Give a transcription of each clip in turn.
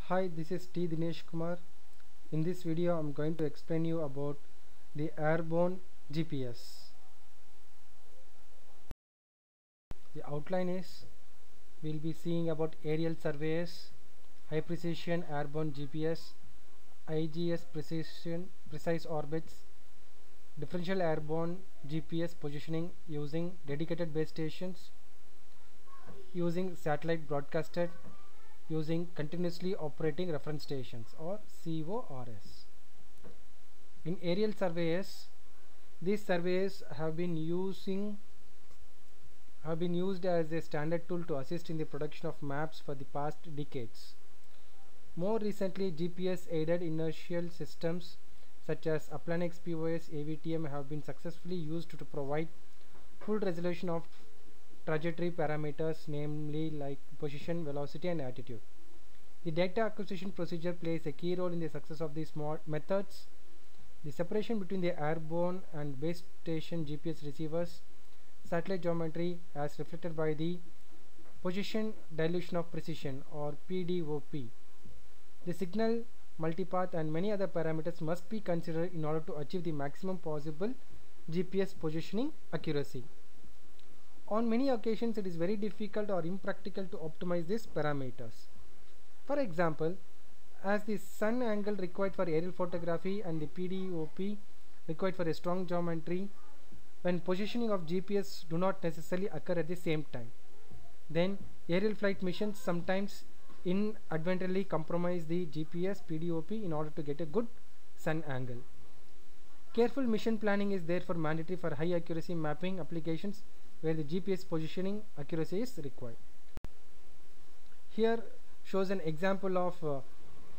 Hi, this is T. Dinesh Kumar. In this video, I'm going to explain you about the airborne GPS. The outline is we'll be seeing about aerial surveys, high precision airborne GPS, IGS precise orbits, differential airborne GPS positioning using dedicated base stations, using satellite broadcasted, using continuously operating reference stations or CORS. In aerial surveys, these surveys have been used as a standard tool to assist in the production of maps for the past decades. More recently, GPS aided inertial systems such as Applanix POS AVTM have been successfully used to provide full resolution of trajectory parameters, namely like position, velocity and attitude. The data acquisition procedure plays a key role in the success of these methods. The separation between the airborne and base station GPS receivers satellite geometry as reflected by the position dilution of precision or PDOP. The signal, multipath and many other parameters must be considered in order to achieve the maximum possible GPS positioning accuracy. On many occasions, it is very difficult or impractical to optimize these parameters. For example, as the sun angle required for aerial photography and the PDOP required for a strong geometry, when positioning of GPS do not necessarily occur at the same time, then aerial flight missions sometimes inadvertently compromise the GPS PDOP in order to get a good sun angle. Careful mission planning is therefore mandatory for high accuracy mapping applications where the GPS positioning accuracy is required. Here shows an example of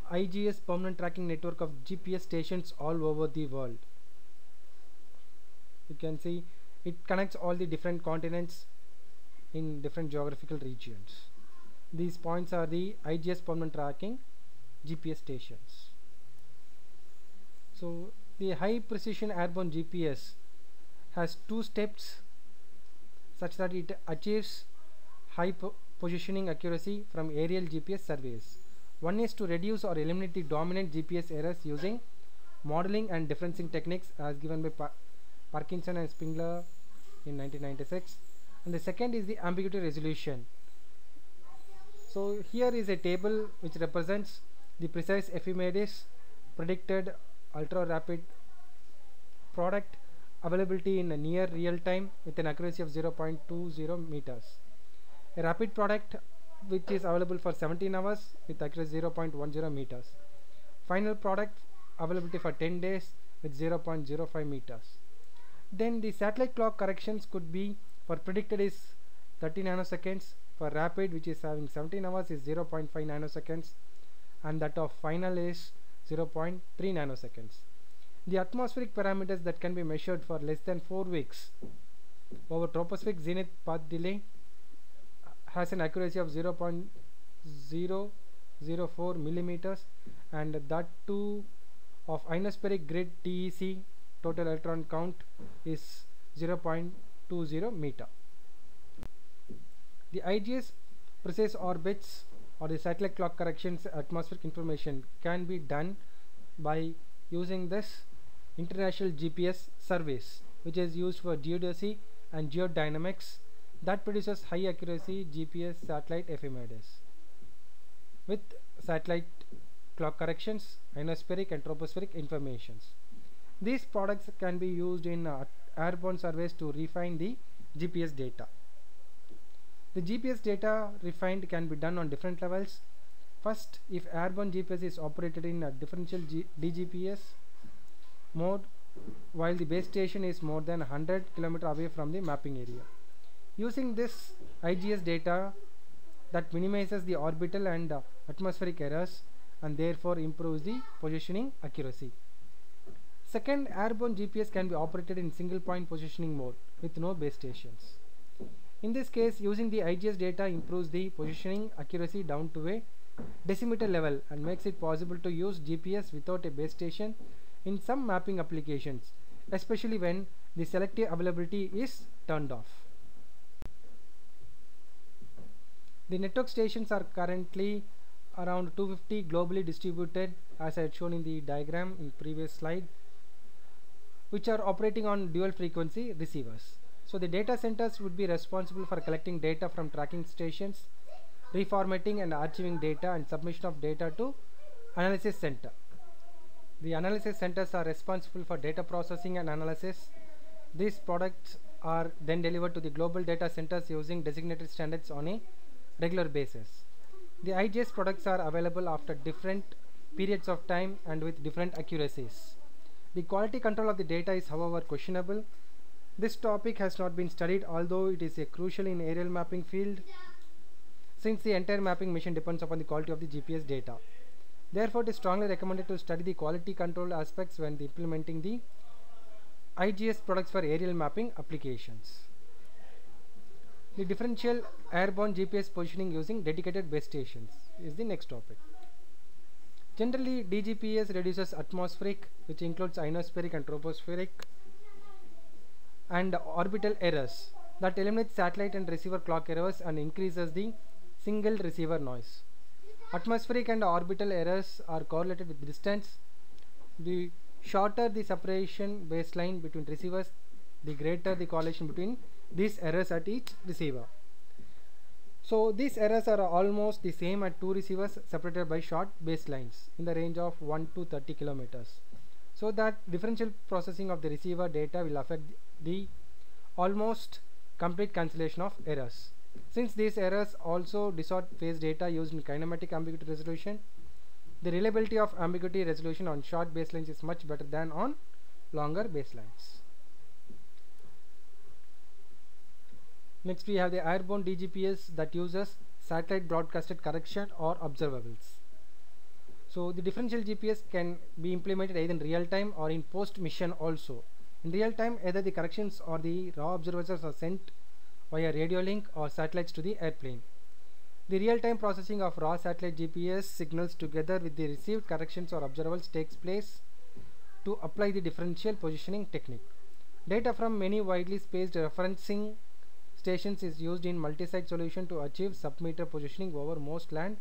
IGS permanent tracking network of GPS stations all over the world. You can see it connects all the different continents in different geographical regions. These points are the IGS permanent tracking GPS stations. So the high precision airborne GPS has two steps such that it achieves high positioning accuracy from aerial GPS surveys. One is to reduce or eliminate the dominant GPS errors using modeling and differencing techniques as given by Parkinson and Spengler in 1996, and the second is the ambiguity resolution. So here is a table which represents the precise ephemeris, predicted ultra rapid product availability in a near real time with an accuracy of 0.20 meters. A rapid product which is available for 17 hours with accuracy 0.10 meters. Final product availability for 10 days with 0.05 meters. Then the satellite clock corrections could be for predicted is 30 nanoseconds, for rapid which is having 17 hours is 0.5 nanoseconds, and that of final is 0.3 nanoseconds. The atmospheric parameters that can be measured for less than 4 weeks over tropospheric zenith path delay has an accuracy of 0.004 millimeters, and that too of ionospheric grid TEC total electron count is 0.20 meter. The IGS precise orbits or the satellite clock corrections atmospheric information can be done by using this international GPS surveys, which is used for geodesy and geodynamics, that produces high accuracy GPS satellite ephemeris with satellite clock corrections, ionospheric and tropospheric informations. These products can be used in airborne surveys to refine the GPS data. The GPS data refined can be done on different levels. First, if airborne GPS is operated in a differential DGPS mode while the base station is more than 100 km away from the mapping area. Using this IGS data that minimizes the orbital and atmospheric errors and therefore improves the positioning accuracy. Second, airborne GPS can be operated in single point positioning mode with no base stations. In this case, using the IGS data improves the positioning accuracy down to a decimeter level and makes it possible to use GPS without a base station in some mapping applications, especially when the selective availability is turned off. The network stations are currently around 250 globally distributed, as I had shown in the diagram in previous slide, which are operating on dual frequency receivers. So the data centers would be responsible for collecting data from tracking stations, reformatting and archiving data, and submission of data to analysis center. The analysis centers are responsible for data processing and analysis. These products are then delivered to the global data centers using designated standards on a regular basis. The IGS products are available after different periods of time and with different accuracies. The quality control of the data is, however, questionable. This topic has not been studied, although it is crucial in aerial mapping field, since the entire mapping mission depends upon the quality of the GPS data. Therefore, it is strongly recommended to study the quality control aspects when implementing the IGS products for aerial mapping applications. The differential airborne GPS positioning using dedicated base stations is the next topic. Generally, DGPS reduces atmospheric, which includes ionospheric and tropospheric, and orbital errors that eliminates satellite and receiver clock errors and increases the single receiver noise. Atmospheric and orbital errors are correlated with distance. The shorter the separation baseline between receivers, the greater the correlation between these errors at each receiver. So these errors are almost the same at two receivers separated by short baselines in the range of 1 to 30 kilometers. So that differential processing of the receiver data will affect the almost complete cancellation of errors. Since these errors also distort phase data used in kinematic ambiguity resolution, the reliability of ambiguity resolution on short baselines is much better than on longer baselines. Next we have the airborne DGPS that uses satellite broadcasted correction or observables. So the differential GPS can be implemented either in real time or in post mission also. In real time, either the corrections or the raw observations are sent via radio link or satellites to the airplane. The real-time processing of raw satellite GPS signals together with the received corrections or observables takes place to apply the differential positioning technique. Data from many widely spaced referencing stations is used in multi-site solution to achieve sub-meter positioning over most land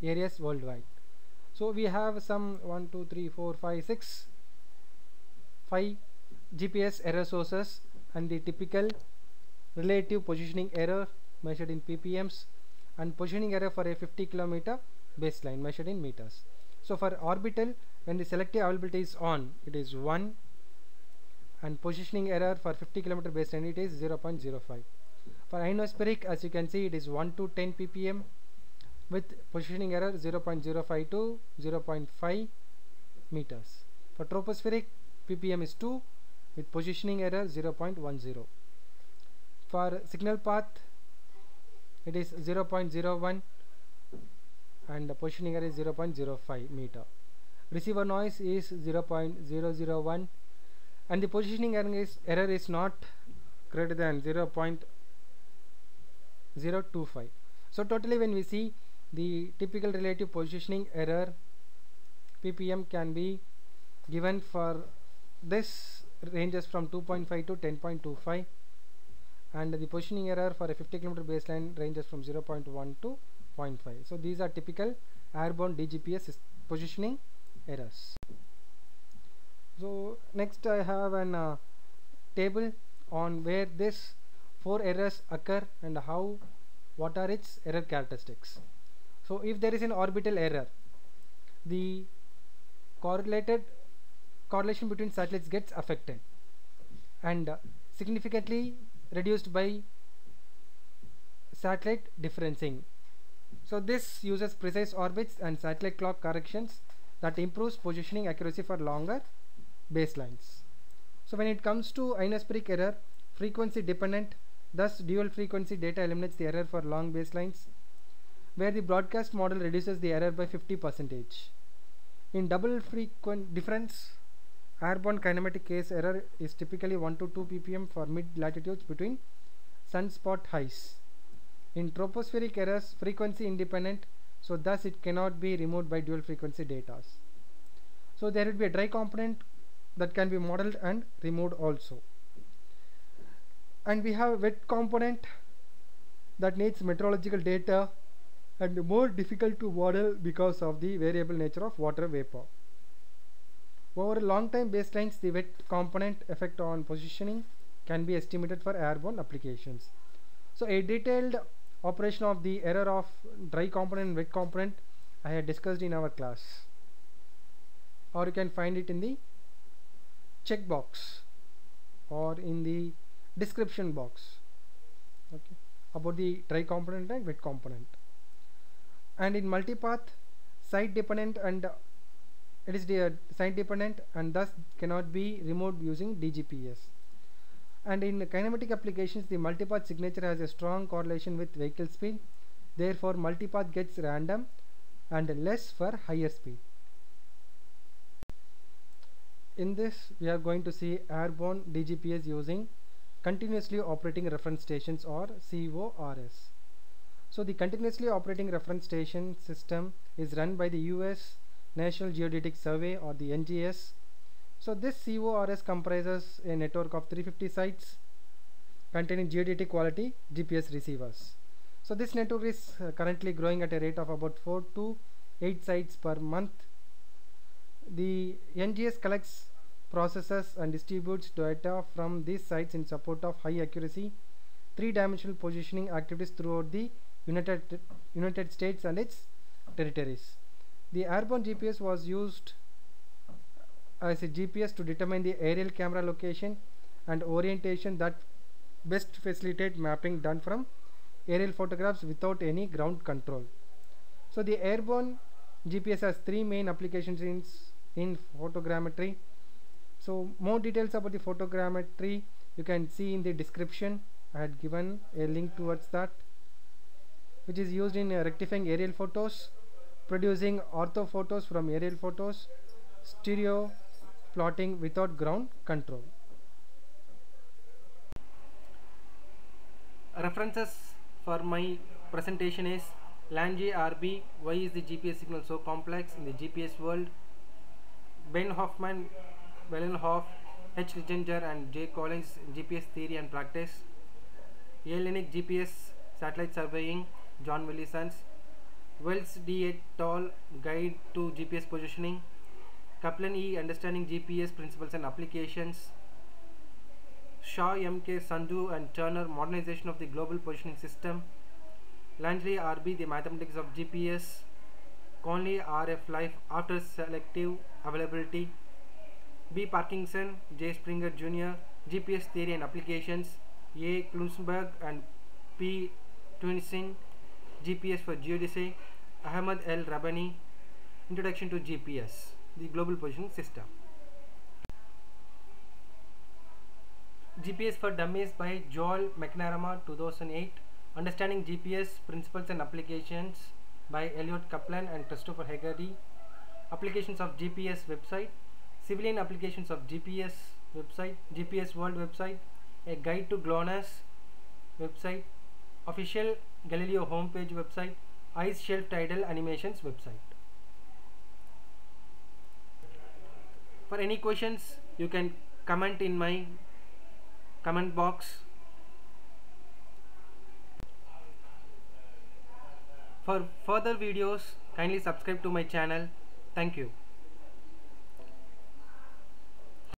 areas worldwide. So we have some 5 GPS error sources, and the typical relative positioning error measured in ppms, and positioning error for a 50 kilometer baseline measured in meters. So for orbital, when the selective availability is on, it is 1, and positioning error for 50 kilometer baseline it is 0.05. For ionospheric, as you can see, it is 1 to 10 ppm with positioning error 0.05 to 0.5 meters. For tropospheric, ppm is 2 with positioning error 0.10. For signal path, it is 0.01 and the positioning error is 0.05 meter. Receiver noise is 0.001 and the positioning error is not greater than 0.025. So totally, when we see the typical relative positioning error ppm can be given for this ranges from 2.5 to 10.25, and the positioning error for a 50 km baseline ranges from 0.1 to 0.5. So these are typical airborne DGPS positioning errors. So next I have an table on where this 4 errors occur and what are its error characteristics. So if there is an orbital error, the correlation between satellites gets affected and significantly reduced by satellite differencing. So this uses precise orbits and satellite clock corrections that improves positioning accuracy for longer baselines. So when it comes to ionospheric error, frequency dependent, thus dual frequency data eliminates the error for long baselines, where the broadcast model reduces the error by 50%. In double frequency difference airborne kinematic case, error is typically 1 to 2 ppm for mid latitudes between sunspot highs. In tropospheric errors, frequency independent, so thus it cannot be removed by dual frequency data. So there will be a dry component that can be modeled and removed also, and we have wet component that needs meteorological data and more difficult to model because of the variable nature of water vapor. Over a long time baselines, the wet component effect on positioning can be estimated for airborne applications. So a detailed operation of the error of dry component and wet component I had discussed in our class, or you can find it in the checkbox or in the description box, okay, about the dry component and wet component. And in multipath, site dependent, and it is site dependent and thus cannot be removed using DGPS. And in kinematic applications, the multipath signature has a strong correlation with vehicle speed. Therefore, multipath gets random and less for higher speed. In this, we are going to see airborne DGPS using continuously operating reference stations, or CORS. So the continuously operating reference station system is run by the US National Geodetic Survey, or the NGS. So this CORS comprises a network of 350 sites containing geodetic quality GPS receivers. So this network is currently growing at a rate of about 4 to 8 sites per month. The NGS collects, processes and distributes data from these sites in support of high accuracy, three-dimensional positioning activities throughout the United States and its territories. The airborne GPS was used as a GPS to determine the aerial camera location and orientation that best facilitate mapping done from aerial photographs without any ground control. So the airborne GPS has three main applications in photogrammetry. So more details about the photogrammetry you can see in the description. I had given a link towards that, which is used in rectifying aerial photos, producing ortho photos from aerial photos, stereo plotting without ground control. References for my presentation is Lange RB, Why is the GPS signal so complex in the GPS world? Ben Hoffman, Wellenhoff, H. Riginger and J. Collins, GPS Theory and Practice. Yelenic GPS Satellite Surveying, John Willisons. Wells D. et al. Guide to GPS Positioning. Kaplan E. Understanding GPS Principles and Applications. Shaw, M.K. Sandhu and Turner, Modernization of the Global Positioning System. Langley R.B. The Mathematics of GPS. Conley R.F. Life After Selective Availability. B. Parkinson, J. Springer Jr. GPS Theory and Applications. A. Klunsberg and P. Tunisin, GPS for Geodesy. Ahmed L. Rabani, Introduction to GPS, the Global Positioning System. GPS for Dummies by Joel McNamara, 2008. Understanding GPS Principles and Applications by Elliot Kaplan and Christopher Hegarty. Applications of GPS website. Civilian applications of GPS website. GPS World website. A Guide to GLONASS website. Official Galileo homepage website. Ice Shelf Tidal Animations website. For any questions, you can comment in my comment box. For further videos, kindly subscribe to my channel. Thank you.